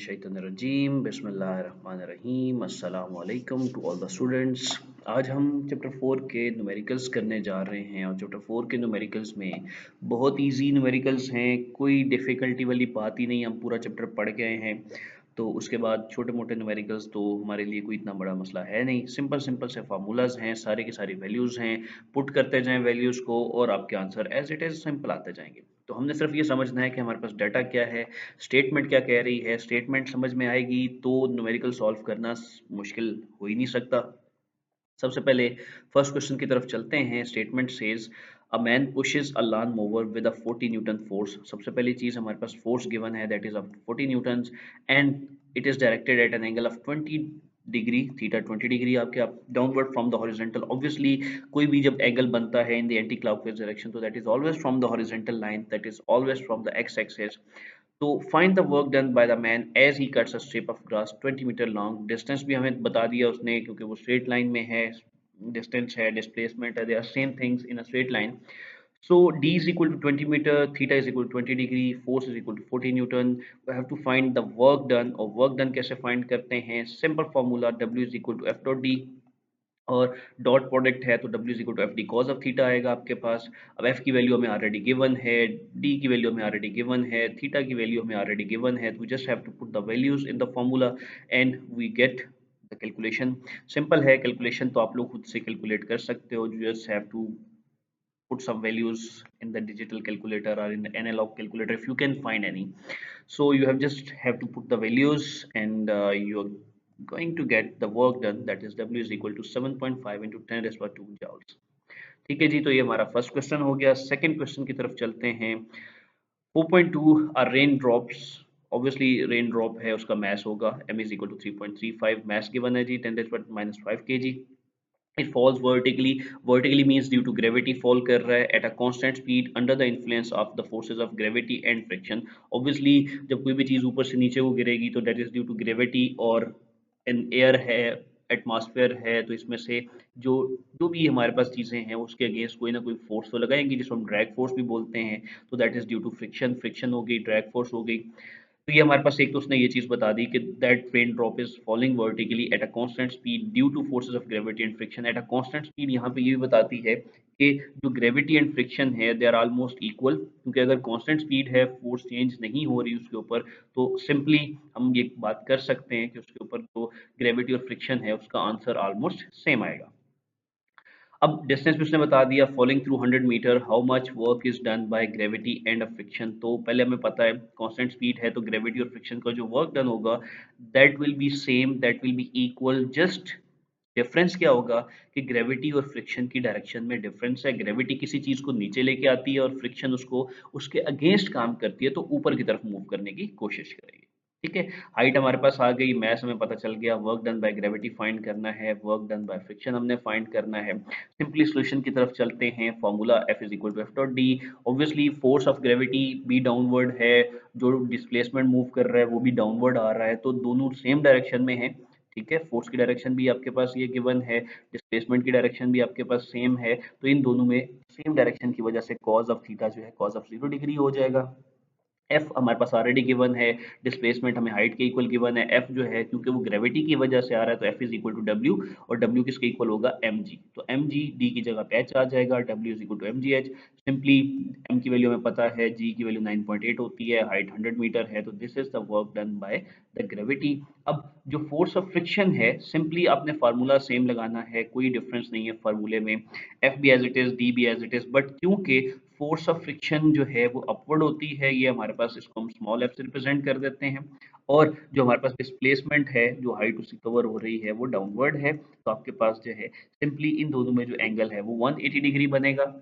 मिनशैतानिर्रजीम बिस्मिल्लाहिर्रहमानिर्रहीम अस्सलाम वालेकुम टू ऑल द स्टूडेंट्स। आज हम चैप्टर 4 के न्यूमेरिकल्स करने जा रहे हैं और चैप्टर 4 के न्यूमेरिकल्स में बहुत इजी न्यूमेरिकल्स हैं, कोई डिफ़िकल्टी वाली बात ही नहीं। हम पूरा चैप्टर पढ़ गए हैं तो उसके बाद छोटे मोटे न्यूमेरिकल्स तो हमारे लिए कोई इतना बड़ा मसला है नहीं। सिंपल सिंपल से फार्मूलाज हैं, सारे की सारी वैल्यूज़ हैं, पुट करते जाएं वैल्यूज़ को और आपके answer as it is simple आते जाएंगे। तो हमने सिर्फ ये समझना है कि हमारे पास डाटा क्या है, स्टेटमेंट क्या कह रही है। स्टेटमेंट समझ में आएगी तो न्यूमेरिकल सॉल्व करना मुश्किल हो ही नहीं सकता। सबसे पहले फर्स्ट क्वेश्चन की तरफ चलते हैं। Statement says a man pushes a lawn mower with a 40 newton force. सबसे पहली चीज हमारे पास फोर्स गिवन है that is of 40 newtons and it is directed at an angle of 20 degree theta 20 degree आपके आप downward from the horizontal. Obviously कोई भी जब एंगल बनता है in the anticlockwise direction तो that is always from the horizontal line, that is always from the x axis. तो find the work done by the man as he cuts a strip of grass 20 metre long. Distance भी हमें बता दिया उसने क्योंकि वो straight line में है, डिस्टेंस है, डिस्प्लेसमेंट है, they are same things in a straight line. So d is equal to 20 meter, theta is equal to 20 degree, force is equal to 40 newton. We have to find the work done और work done कैसे find करते हैं? Simple formula W is equal to F dot D और dot product है तो W is equal to F D cos of theta आएगा आपके पास। अब F की वैल्यू हमें ऑलरेडी गिवन है, D की वैल्यू हमें ऑलरेडी गिवन है, थीटा की वैल्यू हमें ऑलरेडी गिवन है। तो just have to put the values in the formula and we get the calculation. Simple है, कैलकुलेशन तो आप लोग खुद से कैलकुलेट कर सकते हो। You just have to put some values in the digital calculator or in the analog calculator if you can find any. So you have just have to put the values and you're going to get the work done, that is W is equal to 7.5 into 10 raised by 2 joules। ठीक है जी, तो ये हमारा first question हो गया। Second question की तरफ चलते हैं। 4.2 are rain drops. Obviously rain drop है, उसका मास होगा m is equal to 3.35। Mass given है G 10 raised by -5 kg। it falls vertically, vertically means due to gravity fall कर रहा है at a constant speed under the influence of the forces of gravity and friction। obviously जब कोई भी चीज ऊपर से नीचे को गिरेगी तो that is due to gravity और in air है, एटमॉस्फेयर है, तो इसमें से जो जो भी हमारे पास चीजें हैं उसके अगेंस्ट कोई ना कोई फोर्स तो लगाएंगी जिसको हम ड्रैग फोर्स भी बोलते हैं। तो that is due to friction, friction हो गई, ड्रैग फोर्स हो गई। तो ये हमारे पास एक तो उसने ये चीज बता दी कि that rain drop is falling vertically at a constant speed due two forces of gravity and friction. At a constant speed यहाँ पे ये भी बताती है कि जो ग्रेविटी एंड फ्रिक्शन है दे आर ऑलमोस्ट इक्वल, क्योंकि अगर कांस्टेंट स्पीड है, फोर्स चेंज नहीं हो रही उसके ऊपर, तो सिंपली हम ये बात कर सकते हैं कि उसके ऊपर जो ग्रेविटी और फ्रिक्शन है उसका आंसर ऑलमोस्ट सेम आएगा। अब डिस्टेंस भी उसने बता दिया, falling through 100 metre how much work is done by gravity and friction. तो पहले हमें पता है कांस्टेंट स्पीड है तो ग्रेविटी और फ्रिक्शन का जो वर्क डन होगा that will B same, that will be equal. Just difference क्या होगा कि ग्रेविटी और फ्रिक्शन की डायरेक्शन में डिफरेंस है। ग्रेविटी किसी चीज को नीचे लेके आती है और फ्रिक्शन उसको उसके अगेंस्ट काम करती है, तो ऊपर की तरफ मूव करने की कोशिश करेगी। ठीक है, हाइट हमारे पास आ गई, मैथ हमें पता चल गया, work done by gravity find करना है, वर्क डन बाय फ्रिक्शन हमने फाइंड करना है। सिंपली सॉल्यूशन की तरफ चलते हैं। Formula F is equal to F dot D. Obviously force of gravity भी डाउनवर्ड है, जो डिस्प्लेसमेंट मूव कर रहा है वो भी डाउनवर्ड आ रहा है, तो दोनों सेम डायरेक्शन में है। ठीक है, फोर्स की डायरेक्शन भी आपके पास ये गिवन है, डिस्प्लेसमेंट की डायरेक्शन भी आपके पास सेम है, तो इन दोनों में सेम डायरेक्शन की वजह से कॉज ऑफ थीटा जो है कॉज ऑफ 0 डिग्री हो जाएगा। एफ हमारे पास ऑलरेडी गिवन है, डिस्प्लेसमेंट हमें हाइट के इक्वल गिवन है। एफ जो है क्योंकि वो ग्रेविटी की वजह से आ रहा है तो F is equal to W, और डब्ल्यू किसके इक्वल होगा एम जी, तो एम जी डी की जगह पे एच आ जाएगा, W is equal to M G H. Simply M की वैल्यू हमें पता है, जी की वैल्यू 9.8 होती है, हाइट 100 मीटर है, तो this is the work done by the gravity. अब जो फोर्स ऑफ फ्रिक्शन है सिंपली आपने फार्मूला सेम लगाना है, कोई डिफरेंस नहीं है फार्मूले में। एफ भी एज इट इज, डी भी एज इट इज, बट क्योंकि फोर्स ऑफ फ्रिक्शन जो है वो अपवर्ड होती है, ये हमारे पास इसको हम स्मॉल एफ से रिप्रेजेंट कर देते हैं, और जो हमारे पास डिस्प्लेसमेंट है जो हाइट उसकी कवर हो रही है वो डाउनवर्ड है, तो आपके पास जो है सिंपली इन दोनों में जो एंगल है वो 180 डिग्री बनेगा।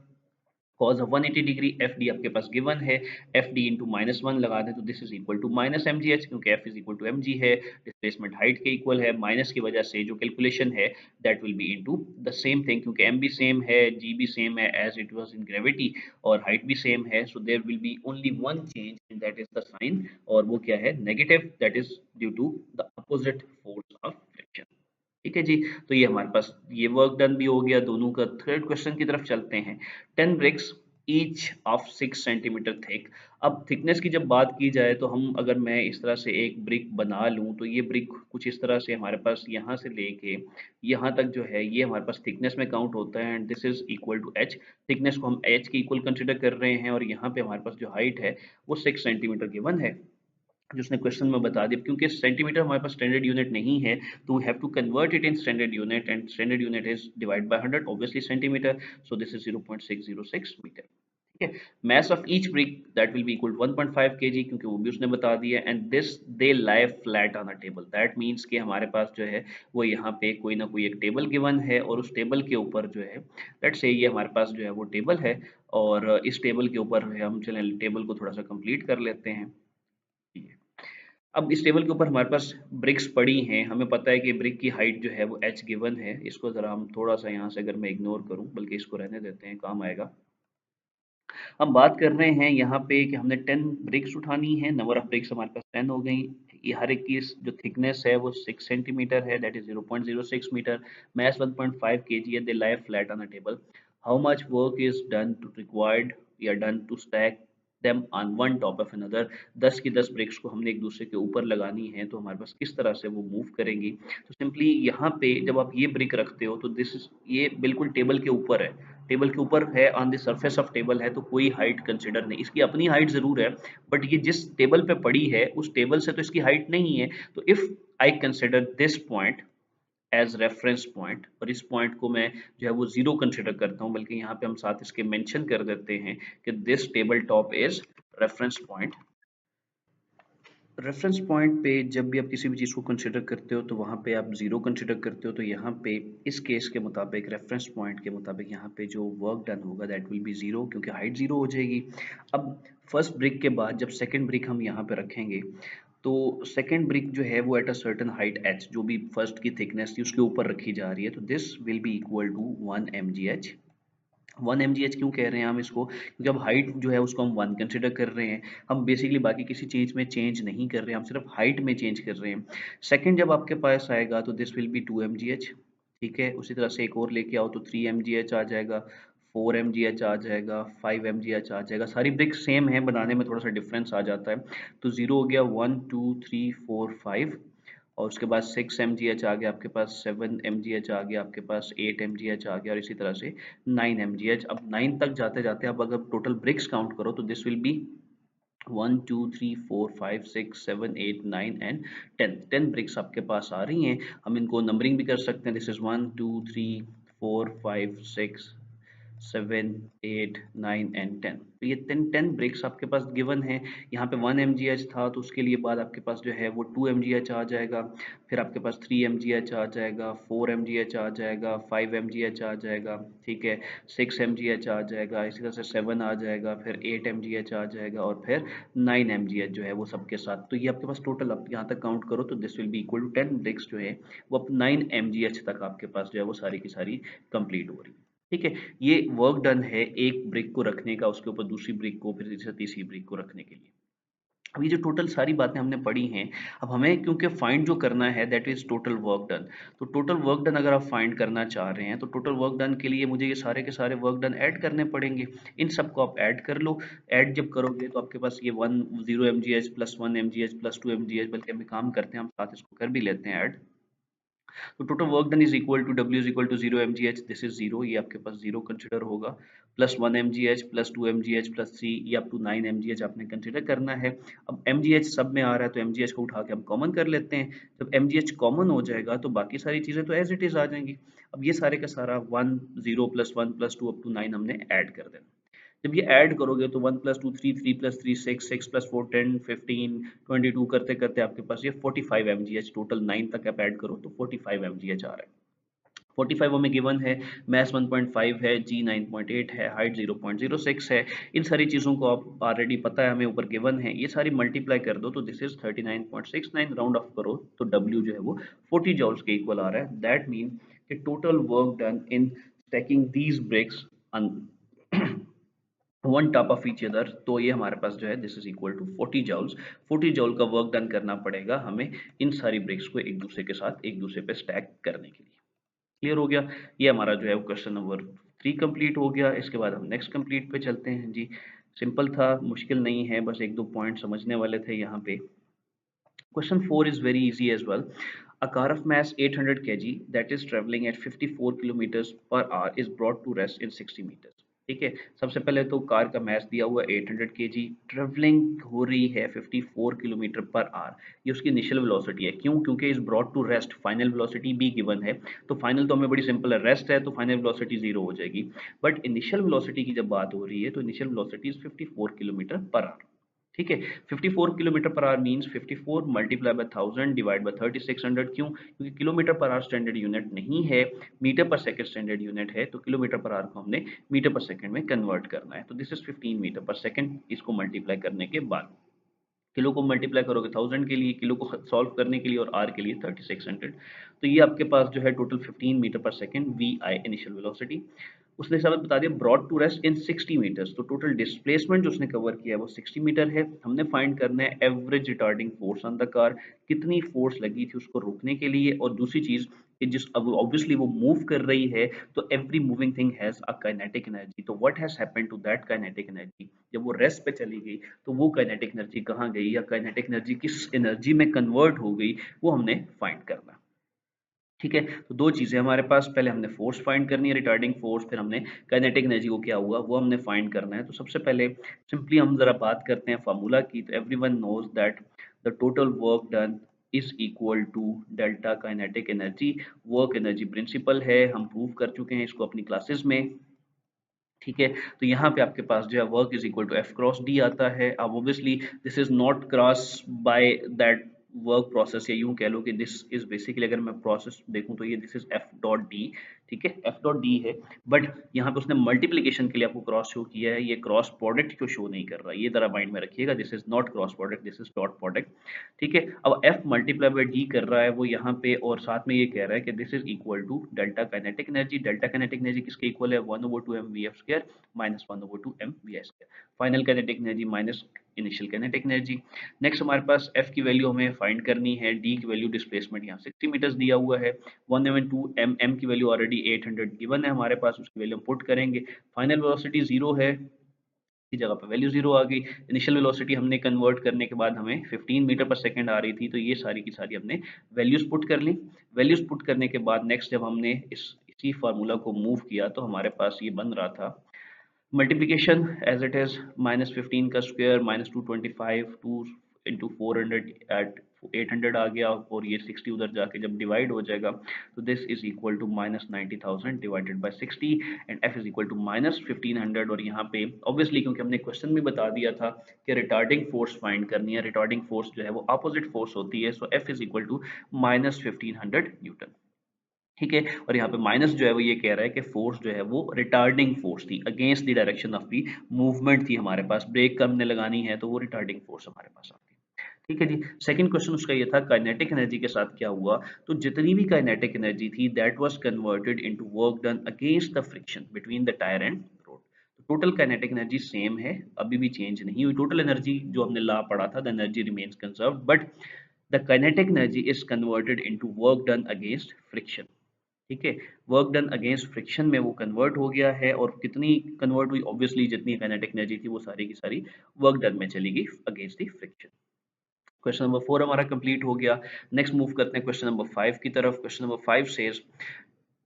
Cause of 180 degree f d आपके पास गिवन है, एफ डी इंटू -1 लगा दें तो this is equal to minus m ji h, क्योंकि f is equal to M g है, डिस्प्लेसमेंट हाइट के इक्वल है, माइनस की वजह से जो कैलकुलेशन है that will be into the same thing, क्योंकि एम भी सेम है, जी भी सेम है as it was in gravity, और हाइट भी सेम है, so there will be only one change and that is the sign, और वो क्या है negative, that is due to the opposite force of friction. ठीक है जी, तो ये हमारे पास ये वर्क डन भी हो गया दोनों का। थर्ड क्वेश्चन की तरफ चलते हैं। 10 bricks each of 6 centimetre thick. अब थिकनेस की जब बात की जाए तो हम अगर मैं इस तरह से एक ब्रिक बना लूँ तो ये ब्रिक कुछ इस तरह से हमारे पास यहाँ से लेके यहाँ तक जो है ये हमारे पास थिकनेस में काउंट होता है and this is equal to H. Thickness को हम एच के इक्वल कंसिडर कर रहे हैं और यहाँ पे हमारे पास जो हाइट है वो 6 सेंटीमीटर गिवन है जो उसने क्वेश्चन में बता दिया। क्योंकि सेंटीमीटर हमारे पास स्टैंडर्ड यूनिट नहीं है तो we have to convert it in standard unit and standard unit is divide by 100 obviously centimetre. So this is 0.606 metre. ठीक है। mass of each brick that will be equal to 1.5 kg क्योंकि वो भी उसने बता दिया and this they lie flat on a table. That means कि हमारे पास जो है वो यहाँ पे कोई ना कोई एक टेबल गिवन है और उस टेबल के ऊपर जो है लेट्स से ये हमारे पास जो है वो टेबल है और इस टेबल के ऊपर हम चलें टेबल को थोड़ा सा कंप्लीट कर लेते हैं। अब इस टेबल के ऊपर हमारे पास ब्रिक्स पड़ी हैं। हमें पता है कि ब्रिक की हाइट जो है वो एच गिवन है। इसको ज़रा हम थोड़ा सा यहाँ से अगर मैं इग्नोर करूँ बल्कि इसको रहने देते हैं काम आएगा। हम बात कर रहे हैं यहाँ पे कि हमने 10 ब्रिक्स उठानी है। नंबर ऑफ ब्रिक्स हमारे पास 10 हो गई। ये हर एक की जो थिकनेस है वो 6 सेंटीमीटर है that is 0.06 metre. Mass 1.5 kg है। They lie flat on a table. How much work is done to required या done to stack them on one top of another. 10 की 10 ब्रिक्स को हमने एक दूसरे के ऊपर लगानी है तो हमारे पास किस तरह से वो मूव करेंगी। तो सिंपली यहाँ पे जब आप ये ब्रिक रखते हो तो दिस इज ये बिल्कुल टेबल के ऊपर है। टेबल के ऊपर है on the surface of table है तो कोई हाइट कंसिडर नहीं। इसकी अपनी हाइट जरूर है बट ये जिस टेबल पे पड़ी है उस टेबल से तो इसकी हाइट नहीं है। तो if I consider this point as reference point और इस पॉइंट को मैं जो है वो जीरो कंसिडर करता हूँ बल्कि यहाँ पे हम साथ इसके मेंशन कर देते हैं कि this table top is reference point. Reference point पे जब भी आप किसी भी चीज़ को कंसिडर करते हो तो वहाँ पे आप ज़ीरो कंसिडर करते हो। तो यहाँ पे इस केस के मुताबिक रेफरेंस पॉइंट के मुताबिक यहाँ पे जो वर्क डन होगा दैट विल बी ज़ीरो क्योंकि हाइट ज़ीरो हो जाएगी। अब फर्स्ट ब्रिक के बाद जब सेकंड ब्रिक हम यहाँ पे रखेंगे तो सेकंड ब्रिक जो है वो at a certain height H जो भी फर्स्ट की थिकनेस थी उसके ऊपर रखी जा रही है तो this will be equal to 1 mgh। 1 mgh क्यों कह रहे हैं हम इसको क्योंकि अब हाइट जो है उसको हम 1 कंसिडर कर रहे हैं। हम बेसिकली बाकी किसी चीज़ में चेंज नहीं कर रहे हैं हम सिर्फ हाइट में चेंज कर रहे हैं। सेकंड जब आपके पास आएगा तो दिस विल बी 2 mgh। ठीक है। उसी तरह से एक और लेके आओ तो 3 mgh आ जाएगा 4 mgh आ जाएगा 5 mgh आ जाएगा। सारी ब्रिक सेम है बनाने में थोड़ा सा डिफरेंस आ जाता है। तो जीरो हो गया 1 2 3 4 5 और उसके बाद 6 mgh आ गया आपके पास 7 mgh आ गया आपके पास 8 mgh आ गया और इसी तरह से 9 mgh। अब 9 तक जाते जाते आप अगर टोटल ब्रिक्स काउंट करो तो this will be 1 2 3 4 5 6 7 8 9 and 10 bricks आपके पास आ रही हैं। हम इनको नंबरिंग भी कर सकते हैं। This is 1 2 3 4 5 6 7 8 9 and 10। तो ये 10 ब्रिक्स आपके पास गिवन है। यहाँ पे 1 mgh था तो उसके लिए बाद आपके पास जो है वो 2 mgh आ जाएगा। फिर आपके पास 3 mgh आ जाएगा 4 mgh आ जाएगा 5 mgh आ जाएगा। ठीक है। 6 mgh आ जाएगा इसी तरह से 7 आ जाएगा फिर 8 mgh आ जाएगा और फिर 9 mgh जो है वो सबके साथ। तो ये आपके पास टोटल आप यहाँ तक काउंट करो तो this will be equal to 10 bricks जो है वो 9 mgh तक आपके पास जो है वो सारी की सारी कंप्लीट हो रही है। ठीक है। ये वर्क डन है एक ब्रिक को रखने का उसके ऊपर दूसरी ब्रिक को फिर तीसरी ब्रिक को रखने के लिए। अब ये जो टोटल सारी बातें हमने पढ़ी हैं अब हमें क्योंकि फाइंड जो करना है that is total work done. तो टोटल वर्क डन अगर आप फाइंड करना चाह रहे हैं तो टोटल वर्क डन के लिए मुझे ये सारे के सारे वर्क डन ऐड करने पड़ेंगे। इन सबको आप ऐड कर लो। ऐड जब करोगे तो आपके पास ये 10 mgh plus 1 mgh plus 2 mgh बल्कि हम एक काम करते हैं हम साथ इसको कर भी लेते हैं ऐड। तो total work done is equal to W is equal to 0 mgh। This is zero ये आपके पास जीरो कंसिडर होगा plus 1 mgh plus 2 mgh plus 3 ये अप टू 9 mgh आपने कंसिडर करना है। अब mgh सब में आ रहा है तो mgh को उठा के हम कॉमन कर लेते हैं। जब mgh कॉमन हो जाएगा तो बाकी सारी चीज़ें तो एज इट इज आ जाएंगी। अब ये सारे का सारा 1 0 प्लस 1 प्लस 2 अप टू 9 हमने ऐड कर देना। जब ये ऐड करोगे तो 1 + 2 3 3 + 3 6 6 + 4 10 15 22 करते करते आपके पास ये 45 mgh टोटल 9 तक आप ऐड करो तो 45 mgh आ रहा है। 45 हमें गिवन है। मैथ्स 1.5 है जी 9.8 है हाइट 0.06 है। इन सारी चीज़ों को आप ऑलरेडी पता है हमें ऊपर गिवन है। ये सारी मल्टीप्लाई कर दो तो दिस इज 39.69 राउंड ऑफ करो तो W जो है वो 40 जॉल्स के इक्वल आ रहा है। दैट मीन कि total work done in stacking these bricks one top of each other तो ये हमारे पास जो है this is equal to 40 joules. 40 joule का वर्क डन करना पड़ेगा हमें इन सारी ब्रिक्स को एक दूसरे के साथ एक दूसरे पे स्टैक करने के लिए। क्लियर हो गया। ये हमारा जो है क्वेश्चन नंबर 3 कंप्लीट हो गया। इसके बाद हम नेक्स्ट कंप्लीट पे चलते हैं जी। सिंपल था, मुश्किल नहीं है, बस एक दो पॉइंट समझने वाले थे यहाँ पे। Question 4 is very easy as well. A car of mass 800 kg that is traveling at 54 kilometers per hour is brought to rest in 60 meters. ठीक है, सबसे पहले तो कार का मास दिया हुआ है 800 kg, ट्रेवलिंग हो रही है 54 किलोमीटर पर आवर। ये उसकी इनिशियल वेलोसिटी है। क्यों? क्योंकि is brought to rest, final velocity भी गिवन है। तो फाइनल तो हमें बड़ी सिंपल है, रेस्ट है तो फाइनल वेलोसिटी जीरो हो जाएगी। बट इनिशियल वेलोसिटी की जब बात हो रही है तो initial velocity is 54 kilometre per hour. ठीक है, 54 kilometre per hour means 54 multiply by 1000 divide by 3600। क्यों? क्योंकि kilometre per hour standard unit नहीं है, metre per second standard unit है। तो किलोमीटर पर आवर को हमने मीटर पर सेकंड में कन्वर्ट करना है। तो this is 15 metre per second. इसको मल्टीप्लाई करने के बाद किलो को मल्टीप्लाई करोगे 1000 के लिए, किलो को सॉल्व करने के लिए, और आर के लिए 3600। तो ये आपके पास जो है total 15 metre per second V I initial velocity. उसने सब बता दिया brought to rest in 60 metres. तो टोटल डिस्प्लेसमेंट जो उसने कवर किया है वो 60 मीटर है। हमने फाइंड करना है average retarding force on the car, कितनी फोर्स लगी थी उसको रोकने के लिए। और दूसरी चीज कि जिस अब ऑब्वियसली वो मूव कर रही है, तो every moving thing has a kinetic energy. तो what has happened to that kinetic energy? जब वो रेस्ट पे चली गई तो वो काइनेटिक एनर्जी कहाँ गई, या काइनेटिक एनर्जी किस एनर्जी में कन्वर्ट हो गई, वो हमने फाइंड करना। ठीक है, तो दो चीजें हमारे पास, पहले हमने फोर्स फाइंड करनी है, रिटार्डिंग फोर्स, फिर हमने काइनेटिक एनर्जी को क्या हुआ वो हमने फाइंड करना है। तो सबसे पहले सिंपली हम जरा बात करते हैं फार्मूला की। तो everyone knows that the total work done is equal to delta kinetic energy. Work energy principle है, हम प्रूव कर चुके हैं इसको अपनी क्लासेस में। ठीक है, तो यहाँ पे आपके पास जो है work is equal to F cross D आता है। अब obviously this is not cross by that work process, या यूं कह लो कि दिस इज बेसिकली, अगर मैं प्रोसेस देखूं तो ये this is F dot D. ठीक है, एफ डॉट डी है। बट यहाँ पे उसने मल्टीप्लीकेशन के लिए आपको क्रॉस शो किया है, ये क्रॉस प्रोडक्ट को शो नहीं कर रहा, ये जरा माइंड में रखिएगा। This is not cross product, this is dot product. ठीक है, अब एफ मल्टीप्लाई बाय डी कर रहा है वो यहाँ पे, और साथ में ये कह रहा है कि this is equal to delta kinetic energy. Delta kinetic energy किसके इक्वल है? 1/2 M V F square minus 1/2 M V आई square. Final kinetic energy minus initial kinetic energy. Next हमारे पास एफ की वैल्यू हमें फाइंड करनी है, डी की value displacement यहाँ 60 मीटर्स दिया हुआ है, 1 एम एंड 2 एम, एम की वैल्यू ऑलरेडी 800 गिवन है हमारे पास, उसकी वैल्यू हम पुट करेंगे। फाइनल वेलोसिटी जीरो है, की जगह पे वैल्यू जीरो आ गई। इनिशियल वेलोसिटी हमने कन्वर्ट करने के बाद हमें 15 मीटर पर सेकंड आ रही थी, तो ये सारी की सारी हमने वैल्यूज पुट कर ली। वैल्यूज पुट करने के बाद नेक्स्ट जब हमने इसी फार्मूला को मूव किया तो हमारे पास ये बन रहा था मल्टीप्लीकेशन एज इट इज, -15 का स्क्वायर -225, 2 इंटू 400 एट 800 आ गया, और ये 60 उधर जाके जब डिवाइड हो जाएगा तो this is equal to -90,000 divided by 60, and F is equal to -1500। और यहाँ पे ऑब्वियसली क्योंकि हमने क्वेश्चन में बता दिया था कि रिटार्डिंग फोर्स फाइंड करनी है, रिटार्डिंग फोर्स जो है वो अपोजिट फोर्स होती है, so f is equal to -1500 newton. ठीक है, और यहाँ पे माइनस जो है वो ये कह रहा है कि फोर्स जो है वो रिटार्डिंग फोर्स थी, against the direction of the movement थी हमारे पास। ब्रेक कब हमने लगानी है तो वो रिटार्डिंग फोर्स हमारे पास आती है। ठीक है जी, सेकंड क्वेश्चन उसका ये था काइनेटिक एनर्जी के साथ क्या हुआ। तो जितनी भी काइनेटिक एनर्जी थी that was converted into work done against the friction between the tyre and road. Total kinetic energy same है, अभी भी चेंज नहीं हुई। टोटल एनर्जी जो हमने ला पढ़ा था, the energy remains conserved, but the kinetic energy is converted into work done against friction. ठीक है, वर्क डन अगेंस्ट फ्रिक्शन में वो कन्वर्ट हो गया है, और कितनी कन्वर्ट हुई? ऑब्वियसली जितनी काइनेटिक एनर्जी थी वो सारी की सारी वर्क डन में चली गई against the friction. Question number 4 हमारा कंप्लीट हो गया। नेक्स्ट मूव करते हैं क्वेश्चन नंबर 5 की तरफ। Question number 5 says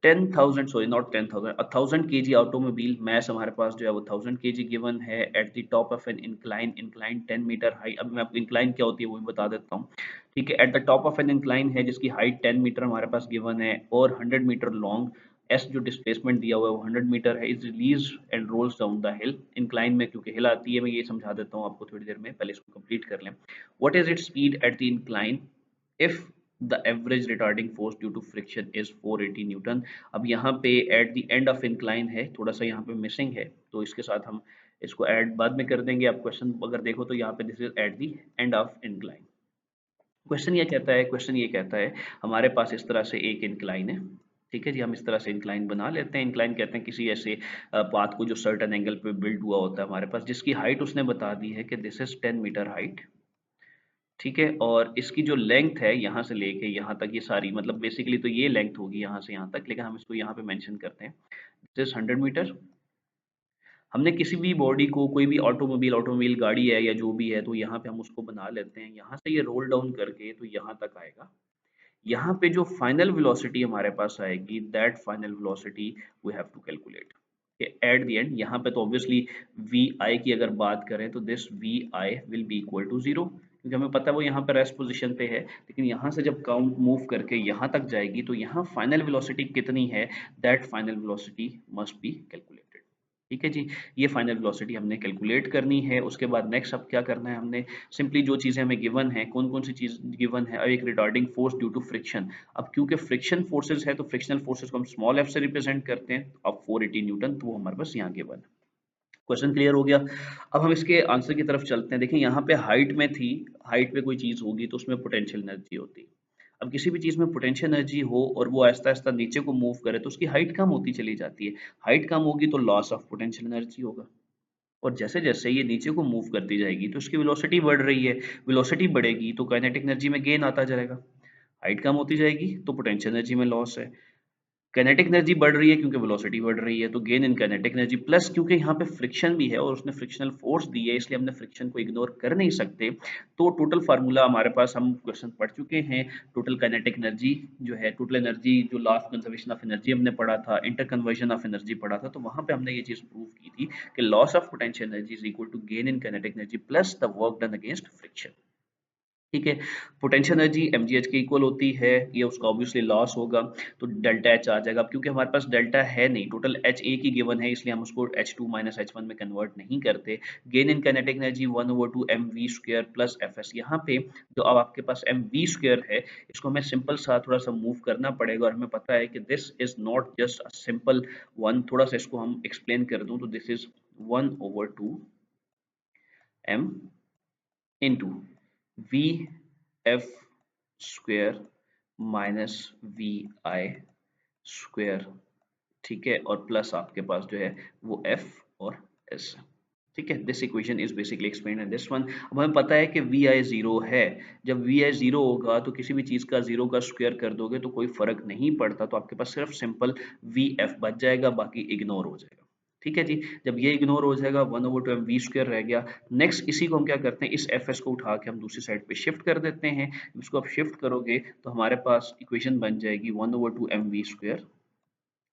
10,000, sorry not 10,000, 1000 KG automobile mass हमारे पास जो है वो 1000 केजी गिवन है at the top of an incline, incline 10 metre high. अब मैं आपको इंक्लाइन क्या होती है वो भी बता देता हूँ। ठीक है, at the top of an incline है जिसकी हाइट 10 मीटर हमारे पास गिवन है, और 100 मीटर लॉन्ग। एस जो डिस्प्लेसमेंट दिया हुआ है वो 100 मीटर है, is release and rolls down the hill. Incline में क्योंकि हिल आती है, मैं ये समझा देता हूँ आपको थोड़ी देर में, पहले इसको कंप्लीट कर लें। What is its speed at the incline if the average retarding force due to friction is 480 Newton. अब यहाँ पे at the end of incline है, थोड़ा सा यहाँ पे मिसिंग है, तो इसके साथ हम इसको ऐड बाद में कर देंगे। आप क्वेश्चन अगर देखो तो यहाँ पे this is eight the end of incline. Question ये कहता है हमारे पास इस तरह से एक इंक्लाइन है। ठीक है जी, हम इस तरह से इंक्लाइन बना लेते हैं। इंक्लाइन कहते हैं किसी ऐसे पाथ को जो सर्टेन एंगल पे बिल्ड हुआ होता है हमारे पास, जिसकी हाइट उसने बता दी है कि दिस इज 10 मीटर हाइट। ठीक है, और इसकी जो लेंथ है यहाँ से लेके यहाँ तक, ये सारी मतलब बेसिकली तो ये लेंथ होगी यहाँ से यहाँ तक, लेकिन हम इसको यहाँ पे मेंशन करते हैं दिस 100 मीटर। हमने किसी भी बॉडी को, कोई भी ऑटोमोबाइल गाड़ी है या जो भी है, तो यहाँ पे हम उसको बना लेते हैं, यहाँ से ये रोल डाउन करके तो यहाँ तक आएगा। यहाँ पे जो फाइनल वेलोसिटी हमारे पास आएगी, that final velocity we have to calculate at the end. यहाँ पे तो ऑब्वियसली वी आई की अगर बात करें तो this V I will be equal to zero, क्योंकि हमें पता है वो यहाँ पे रेस्ट पोजीशन पे है, लेकिन यहाँ से जब काउंट मूव करके यहाँ तक जाएगी तो यहाँ फाइनल वेलोसिटी कितनी है, that final velocity must be calculated. ठीक है जी, ये फाइनल वेलोसिटी हमने कैलकुलेट करनी है। उसके बाद नेक्स्ट अब क्या करना है, हमने सिंपली जो चीज़ें हमें गिवन है, कौन कौन सी चीज़ गिवन है, एक retarding force due to friction. अब क्योंकि फ्रिक्शन फोर्सेज है तो फ्रिक्शनल फोर्सेज को हम स्मॉल एफ से रिप्रेजेंट करते हैं, अब 480 न्यूटन, तो वो हमारे पास यहाँ गिवन है। क्वेश्चन क्लियर हो गया। अब हम इसके आंसर की तरफ चलते हैं। देखिए यहाँ पे हाइट में थी, हाइट पे कोई चीज़ होगी तो उसमें पोटेंशियल एनर्जी होती है। अब किसी भी चीज़ में पोटेंशियल एनर्जी हो और वो आहिस्ता आहिस्ता नीचे को मूव करे तो उसकी हाइट कम होती चली जाती है। हाइट कम होगी तो लॉस ऑफ पोटेंशियल एनर्जी होगा, और जैसे जैसे ये नीचे को मूव करती जाएगी तो इसकी वेलोसिटी बढ़ रही है, वेलोसिटी बढ़ेगी तो काइनेटिक एनर्जी में गेन आता जाएगा। हाइट कम होती जाएगी तो पोटेंशियल एनर्जी में लॉस है। काइनेटिक एनर्जी बढ़ रही है क्योंकि वेलोसिटी बढ़ रही है, तो gain in kinetic energy, plus क्योंकि यहाँ पे फ्रिक्शन भी है और उसने फ्रिक्शनल फोर्स दी है, इसलिए हमने फ्रिक्शन को इग्नोर कर नहीं सकते। तो टोटल फार्मूला हमारे पास, हम क्वेश्चन पढ़ चुके हैं, टोटल काइनेटिक एनर्जी जो है, टोटल एनर्जी जो लास्ट कंजर्वेशन ऑफ एनर्जी हमने पढ़ा था, इंटर कन्वर्जन ऑफ एनर्जी पढ़ा था, तो वहां पे हमने ये चीज प्रूव की थी कि loss of potential energy is equal to gain in kinetic energy plus the work done against friction. ठीक है, पोटेंशियल एनर्जी mgh के इक्वल होती है, ये उसका ऑब्वियसली लॉस होगा, तो डेल्टा एच आ जाएगा। अब क्योंकि हमारे पास डेल्टा है नहीं, टोटल एच एक ही गिवन है, इसलिए हम उसको h2 माइनस h1 में कन्वर्ट नहीं करते। Gain in kinetic energy 1/2 mv² plus fs। यहाँ पे जो अब आपके पास mv² है, इसको हमें सिंपल सा थोड़ा सा मूव करना पड़ेगा, और हमें पता है कि this is not just a simple one. थोड़ा सा इसको हम एक्सप्लेन कर दूं तो this is 1/2 m into V F square minus we I square. ठीक है, और प्लस आपके पास जो है वो एफ और एस। ठीक है, this equation is basically explain in this one. अब हमें पता है कि वी आई जीरो है, जब वी आई जीरो होगा तो किसी भी चीज का जीरो का स्क्वायर कर दोगे तो कोई फर्क नहीं पड़ता, तो आपके पास सिर्फ सिंपल वी एफ बच जाएगा, बाकी इग्नोर हो जाएगा। ठीक है जी, जब ये इग्नोर हो जाएगा 1/2 एम वी स्क्वायर रह गया। नेक्स्ट इसी को हम क्या करते हैं, इस एफ एस को उठा के हम दूसरी साइड पे शिफ्ट कर देते हैं। इसको आप शिफ्ट करोगे तो हमारे पास इक्वेशन बन जाएगी 1/2 M V square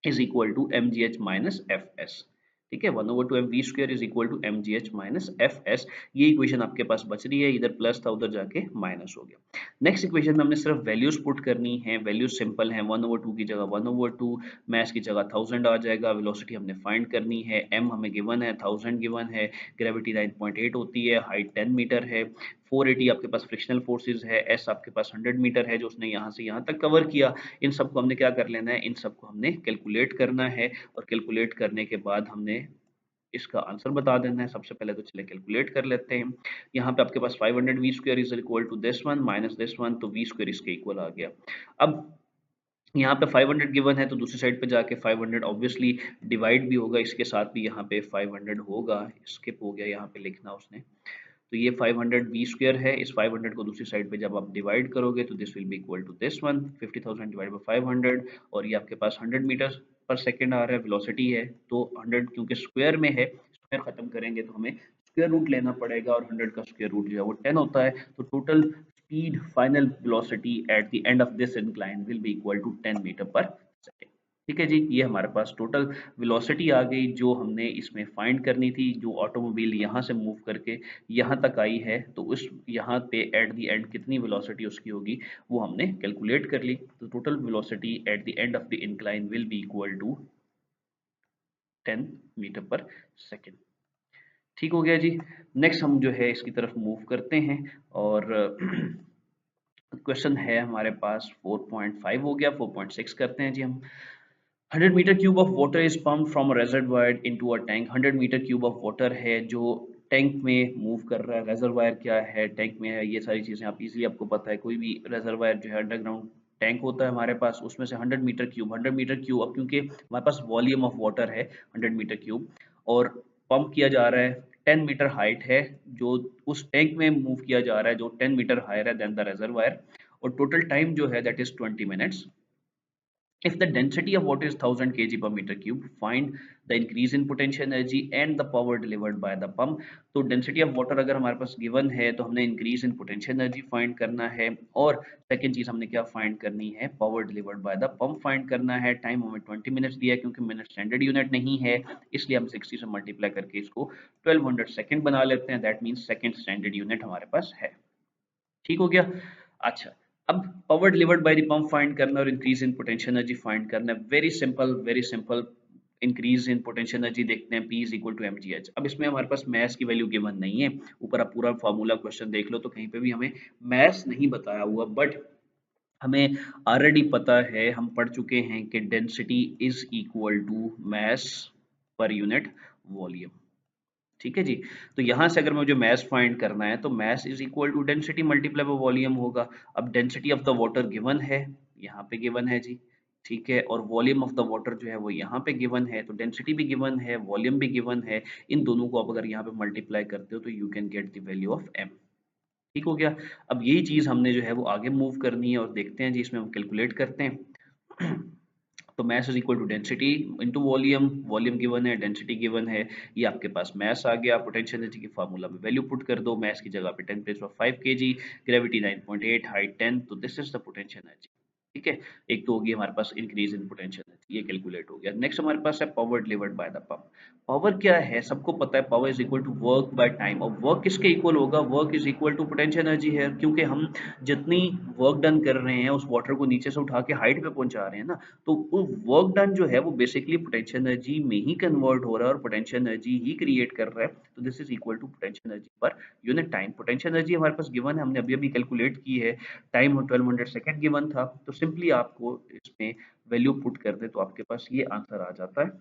is equal to M G H minus F S. ठीक है, 1/2 M V square is equal to M G H minus F S. ये इक्वेशन आपके पास बच रही है, इधर प्लस था उधर जाके माइनस हो गया। नेक्स्ट इक्वेशन में हमने सिर्फ वैल्यूज पुट करनी है, वैल्यूज सिंपल है, 1/2 की जगह 1/2, मैस की जगह 1000 आ जाएगा। वेलोसिटी हमने फाइंड करनी है, एम हमें गिवन है, 1000 गिवन है, ग्रेविटी 9.8 होती है, हाइट 10 मीटर है, 480 आपके पास फ्रिक्शनल फोर्सेज है, एस आपके पास 100 मीटर है जो उसने यहाँ से यहाँ तक कवर किया। इन सबको हमने क्या कर लेना है, इन सबको हमने कैलकुलेट करना है, और कैलकुलेट करने के बाद हमने इसका आंसर बता देना है। सबसे पहले तो चले कैलकुलेट कर लेते हैं। यहाँ पे आपके पास 500 V square is equal to this one minus this one, तो वी स्क्वायर इसके इक्वल आ गया। अब यहाँ पे 500 गिवन है तो दूसरी साइड पे जाके 500 ऑब्वियसली डिवाइड भी होगा, इसके साथ भी यहाँ पे 500 होगा, स्किप हो गया यहाँ पे लिखना उसने। तो ये 500 वी स्क्वायर है, इस 500 को दूसरी साइड पे जब आप डिवाइड करोगे तो this will be equal to this one 50,000 divide by 500, और ये आपके पास 100 मीटर पर सेकंड आ रहा है, वेलोसिटी है, तो 100 क्योंकि स्क्वायर में है, स्क्वायर खत्म करेंगे तो हमें स्क्वायर रूट लेना पड़ेगा, और 100 का स्क्वायर रूट जो है वो 10 होता है, तो total speed final velocity at the end of this incline will be equal to 10 metre per second. ठीक है जी, ये हमारे पास टोटल वेलोसिटी आ गई जो हमने इसमें फाइंड करनी थी, जो ऑटोमोबाइल यहाँ से मूव करके यहाँ तक आई है, तो उस यहाँ पे एट द एंड कितनी वेलोसिटी उसकी होगी वो हमने कैलकुलेट कर ली। तो total velocity at the end of the incline will be equal to 10 metre per second. ठीक हो गया जी। नेक्स्ट हम जो है इसकी तरफ मूव करते हैं, और क्वेश्चन है हमारे पास 4.5 हो गया, 4.6 करते हैं जी हम। 100 metre cube of water is pump from reservoir into a tank. 100 metre cube of water है जो टैंक में मूव कर रहा है। रेजर्वायर क्या है, टैंक में है, ये सारी चीजें आप इजीली आपको पता है। कोई भी रेजर्वायर जो है अंडरग्राउंड टैंक होता है हमारे पास, उसमें से 100 मीटर क्यूब, 100 मीटर क्यूब, अब क्योंकि हमारे पास वॉल्यूम ऑफ वाटर है 100 मीटर क्यूब, और पंप किया जा रहा है 10 मीटर हाइट है जो उस टैंक में मूव किया जा रहा है, जो 10 मीटर हायर है देन द रिजर्वायर, और टोटल टाइम जो है that is 20 minutes. If the density of water is 1000 kg per meter cube, find the increase in potential energy and the power delivered by the pump। तो density of water अगर हमारे पास given है तो हमने increase in potential energy find करना है, और सेकंड चीज हमने क्या फाइंड करनी है, power delivered by the pump find करना है। टाइम हमें 20 मिनट्स दिया है, क्योंकि मिनट स्टैंडर्ड यूनिट नहीं है इसलिए हम 60 से मल्टीप्लाई करके इसको 1200 सेकंड बना लेते हैं, that means second standard unit हमारे पास है। ठीक हो गया। अच्छा, अब power delivered by the pump find करना और increase in potential energy find करना है। Very simple, very simple. Increase in potential energy देखते हैं, P is equal to mgh। अब इसमें हमारे पास मैस की वैल्यू गिवन नहीं है, ऊपर आप पूरा फार्मूला क्वेश्चन देख लो तो कहीं पे भी हमें मैस नहीं बताया हुआ, बट हमें ऑलरेडी पता है, हम पढ़ चुके हैं कि density is equal to mass per unit volume. ठीक है जी। तो यहां से अगर मुझे मैस फाइंड करना है तो mass is equal to density multiply by volume होगा। अब density of the water given है, यहाँ पे गिवन है जी, ठीक है, और वॉल्यूम ऑफ द वाटर जो है वो यहाँ पे गिवन है, तो डेंसिटी भी गिवन है, वॉल्यूम भी गिवन है। इन दोनों को आप अगर यहाँ पे मल्टीप्लाई करते हो तो you can get the value of m। ठीक हो गया। अब यही चीज हमने जो है वो आगे मूव करनी है, और देखते हैं जी इसमें हम कैलकुलेट करते हैं। तो mass is equal to density into volume, volume given है, डेंसिटी गिवन है, ये आपके पास मैस आ गया। पोटेंशियल एनर्जी की फार्मूला में वैल्यू पुट कर दो, मैस की जगह पे 10⁻5 kg, ग्रेविटी 9.8, हाइट 10, तो this is the potential energy. ठीक है, एक तो होगी हमारे पास इंक्रीज इन पोटेंशियल एनर्जी, ये कैलकुलेट हो गया। नेक्स्ट हमारे पास है power delivered by the pump. Power क्या है, सबको पता है, power is equal to work by time. और वर्क किसके इक्वल होगा, work is equal to potential energy है, क्योंकि हम जितनी वर्क डन कर रहे हैं उस वाटर को नीचे से उठा के हाइट पे पहुंचा रहे हैं ना, तो वो वर्क डन जो है वो बेसिकली पोटेंशियल एनर्जी में ही कन्वर्ट हो रहा है और पोटेंशियल एनर्जी ही क्रिएट कर रहा है। तो this is equal to potential energy per unit time. Potential energy हमारे पास गिवन है, हमने अभी अभी कैलकुलेट की है, टाइम 1200 सेकंड गिवन था, तो सिंपली आपको इसमें वैल्यू पुट कर दे तो आपके पास ये आंसर आ जाता है।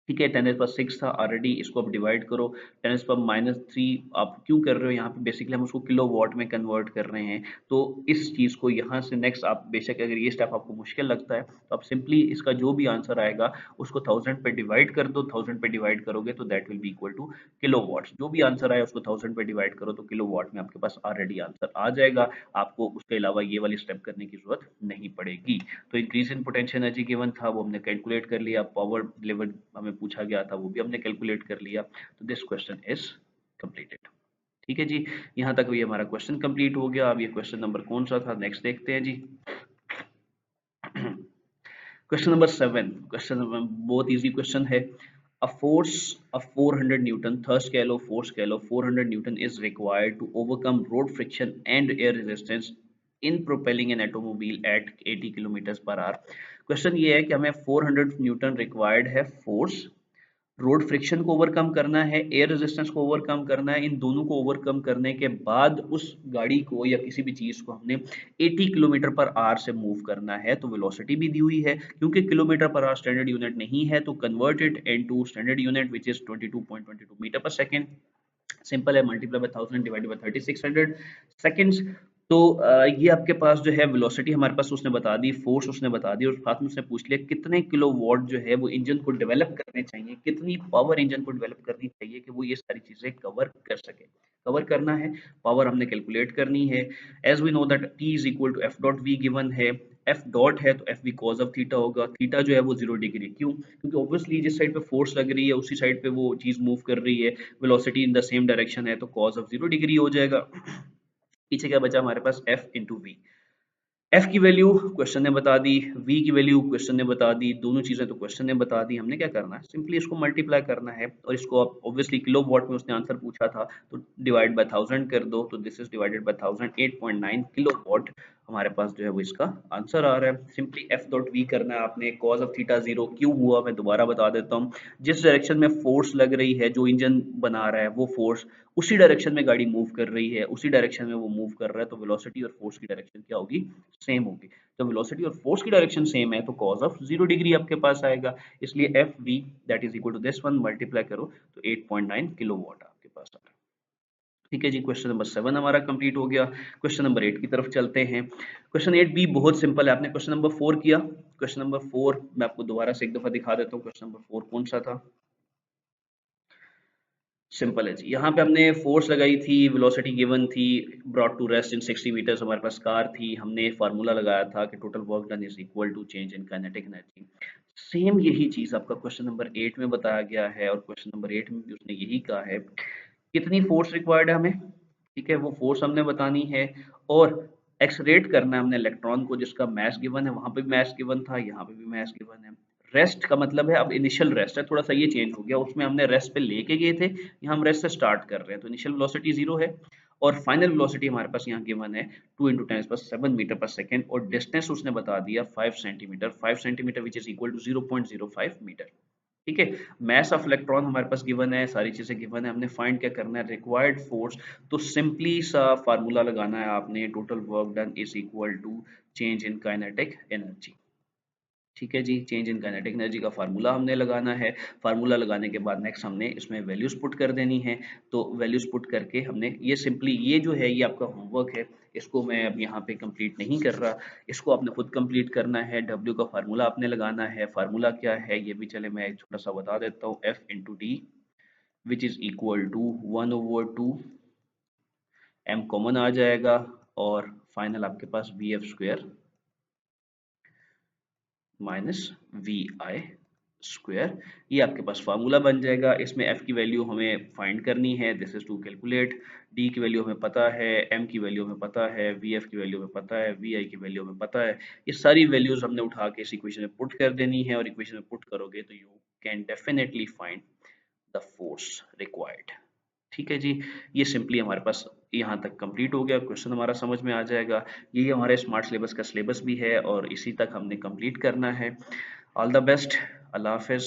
ठीक है, 10⁻6 था ऑलरेडी, इसको आप डिवाइड करो, 10⁻3 आप क्यों कर रहे हो यहाँ पे, बेसिकली हम उसको किलो वॉट में कन्वर्ट कर रहे हैं। तो इस चीज को यहाँ से नेक्स्ट आप बेशक अगर ये स्टेप आपको मुश्किल लगता है तो आप सिंपली इसका जो भी आंसर आएगा उसको 1000 पे डिवाइड कर दो, 1000 पे डिवाइड करोगे तो that will be equal to kilowatts. जो भी आंसर आए उसको 1000 पे डिवाइड करो तो किलो वॉट में आपके पास ऑलरेडी आंसर आ जाएगा, आपको उसके अलावा ये वाली स्टेप करने की जरूरत नहीं पड़ेगी। तो increase in potential energy given था, वो हमने कैलकुलेट कर लिया, पावर डिलीवर्ड हमें पूछा गया था वो भी हमने कैलकुलेट कर लिया, तो दिस क्वेश्चन इज कंप्लीटेड। ठीक है जी, यहाँ तक ये हमारा क्वेश्चन कंप्लीट हो गया। अब ये क्वेश्चन नंबर कौन सा था, नेक्स्ट देखते हैं जी। क्वेश्चन नंबर 7, क्वेश्चन नंबर बहुत इजी क्वेश्चन है। A force of 400 Newton, thrust कह लो, force कह लो, 400 Newton is required to overcome road friction and air resistance in propelling an automobile at 80 kilometers per hour। Question ये है कि हमें 400 Newton required है force, road friction को overcome करना है, एयर रेजिस्टेंस को ओवरकम करना है, इन दोनों को ओवरकम करने के बाद उस गाड़ी को या किसी भी चीज को हमने 80 किलोमीटर पर आवर से मूव करना है। तो वेलोसिटी भी दी हुई है, क्योंकि kilometre per hour standard unit नहीं है तो convert it into standard unit which is 22.22 metre per second. Simple है, multiply by 1000 divided by 3600 seconds. तो ये आपके पास जो है वेलोसिटी हमारे पास उसने बता दी, फोर्स उसने बता दी, और साथ में उसने पूछ लिया कितने किलो वॉट जो है वो इंजन को डेवलप करने चाहिए, कितनी पावर इंजन को डेवलप करनी चाहिए कि वो ये सारी चीजें कवर कर सके। कवर करना है, पावर हमने कैलकुलेट करनी है। As we know that P is equal to F dot V given है, एफ डॉट है तो F V cos of theta होगा, थीटा जो है वो 0 डिग्री, क्यों, क्योंकि ऑब्वियसली जिस साइड पे फोर्स लग रही है उसी साइड पे वो चीज मूव कर रही है, velocity in the same direction है तो कॉस ऑफ 0 डिग्री हो जाएगा। पीछे क्या बचा हमारे पास, एफ इंटू वी। एफ की वैल्यू क्वेश्चन ने बता दी, वी की वैल्यू क्वेश्चन ने बता दी, दोनों चीजें तो क्वेश्चन ने बता दी। हमने क्या करना है, सिंपली इसको मल्टीप्लाई करना है, और इसको आप ऑब्वियसली किलो वॉट में उसने आंसर पूछा था तो डिवाइड बाय 1000 कर दो, तो this is divided by 1000, 8.9 kilo watt हमारे पास जो है वो इसका आंसर आ रहा है। सिंपली एफ डॉट वी करना है आपने, कॉज ऑफ थीटा 0 क्यों हुआ मैं दोबारा बता देता हूँ, जिस डायरेक्शन में फोर्स लग रही है, जो इंजन बना रहा है वो फोर्स उसी डायरेक्शन में गाड़ी मूव कर रही है, उसी डायरेक्शन में वो मूव कर रहा है, तो वेलोसिटी और फोर्स की डायरेक्शन क्या होगी, सेम होगी। तो वेलोसिटी और फोर्स की डायरेक्शन सेम है तो कॉस ऑफ 0 डिग्री आपके पास आएगा, इसलिए F V that is equal to this one, multiply करो तो 8.9 किलो वॉट आपके पास आ रहा है। ठीक है जी, क्वेश्चन नंबर 7 हमारा कंप्लीट हो गया। क्वेश्चन नंबर 8 की तरफ चलते हैं। क्वेश्चन 8 भी बहुत सिंपल है, आपने क्वेश्चन नंबर 4 किया, क्वेश्चन नंबर 4 मैं आपको दोबारा से एक दफा दिखा देता हूँ, क्वेश्चन नंबर 4 कौन सा था। सिंपल है जी। यहाँ पे हमने फोर्स लगाई थी, वेलोसिटी गिवन थी, brought to rest in 60 metres हमारे पास कार थी, हमने फार्मूला लगाया था कि total work done is equal to change in kinetic energy. Same यही चीज आपका क्वेश्चन नंबर 8 में बताया गया है, और क्वेश्चन नंबर 8 में भी उसने यही कहा है कितनी फोर्स रिक्वायर्ड है हमें, ठीक है, वो फोर्स हमने बतानी है, और एक्सरेट करना है हमने इलेक्ट्रॉन को जिसका मैस गिवन है, वहां पे भी मैस गिवन था, यहाँ पे भी मैस गिवन है। रेस्ट का मतलब है, अब इनिशियल रेस्ट है, थोड़ा सा ये चेंज हो गया, उसमें हमने रेस्ट पे लेके गए थे, यहाँ हम रेस्ट से स्टार्ट कर रहे हैं, तो इनिशियल वेलोसिटी 0 है, और फाइनल वेलोसिटी हमारे पास यहाँ गिवन है 2 × 10⁻⁷ मीटर पर सेकेंड, और डिस्टेंस उसने बता दिया 5 centimetre which is equal to 0.05 metre. ठीक है, मैस ऑफ इलेक्ट्रॉन हमारे पास गिवन है, सारी चीजें गिवन है, हमने फाइंड क्या करना है, रिक्वायर्ड फोर्स। तो सिंपली सा फार्मूला लगाना है आपने, total work done is equal to change in kinetic energy. ठीक है जी, चेंज इन काइनेटिक एनर्जी का फार्मूला हमने लगाना है। फार्मूला लगाने के बाद नेक्स्ट हमने इसमें वैल्यूज पुट कर देनी है। तो वैल्यूज पुट करके हमने ये सिंपली, ये जो है ये आपका होमवर्क है, इसको मैं अब यहाँ पे कंप्लीट नहीं कर रहा, इसको आपने खुद कंप्लीट करना है। डब्ल्यू का फार्मूला आपने लगाना है, फार्मूला क्या है ये भी चले मैं एक छोटा सा बता देता हूँ, f into d which is equal to 1/2, m common आ जाएगा, और फाइनल आपके पास v f square minus we I square, ये आपके पास फार्मूला बन जाएगा। इसमें एफ की वैल्यू हमें फाइंड करनी है, this is to calculate, D की वैल्यू हमें पता है, एम की वैल्यू हमें पता है, वी एफ की वैल्यू हमें पता है, वी आई की वैल्यू हमें पता है। ये सारी वैल्यूज हमने उठा के इस इक्वेशन में पुट कर देनी है, और इक्वेशन में पुट करोगे तो you can definitely find the force required. ठीक है जी, ये सिंपली हमारे पास यहाँ तक कंप्लीट हो गया, क्वेश्चन हमारा समझ में आ जाएगा। यही हमारे स्मार्ट सिलेबस का सिलेबस भी है, और इसी तक हमने कंप्लीट करना है। ऑल द बेस्ट, अल्लाह हाफिज़।